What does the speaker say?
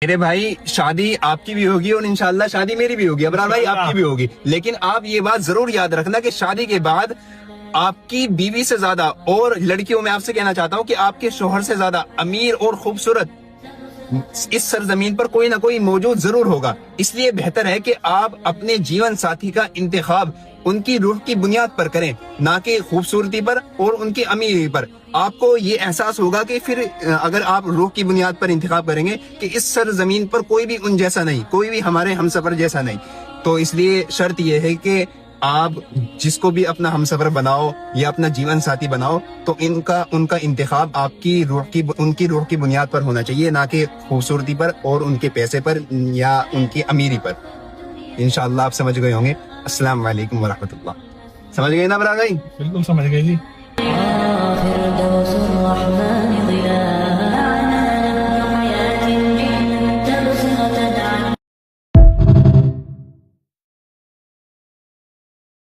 मेरे भाई शादी आपकी भी होगी और इंशाल्लाह शादी मेरी भी होगी, अबरार भाई आपकी भी होगी। लेकिन आप ये बात जरूर याद रखना कि शादी के बाद आपकी बीवी से ज्यादा, और लड़कियों में आपसे कहना चाहता हूँ कि आपके शोहर से ज्यादा अमीर और खूबसूरत इस सरजमीन पर कोई ना कोई मौजूद जरूर होगा। इसलिए बेहतर है कि आप अपने जीवन साथी का इंतखाब उनकी रूह की बुनियाद पर करें, ना कि खूबसूरती पर और उनकी अमीरी पर। आपको ये एहसास होगा कि फिर अगर आप रूह की बुनियाद पर इंतखाब करेंगे कि इस सरजमीन पर कोई भी उन जैसा नहीं, कोई भी हमारे हमसफर जैसा नहीं। तो इसलिए शर्त यह है कि आप जिसको भी अपना हमसफर बनाओ या अपना जीवन साथी बनाओ तो उनका इंतखाब उनकी रूह की बुनियाद पर होना चाहिए, ना कि खूबसूरती पर और उनके पैसे पर या उनकी अमीरी पर। इंशाअल्लाह आप समझ गए होंगे। अस्सलाम वालेकुम वरहमतुल्लाह। समझ गए ना बराबर भाई? बिल्कुल समझ गए जी।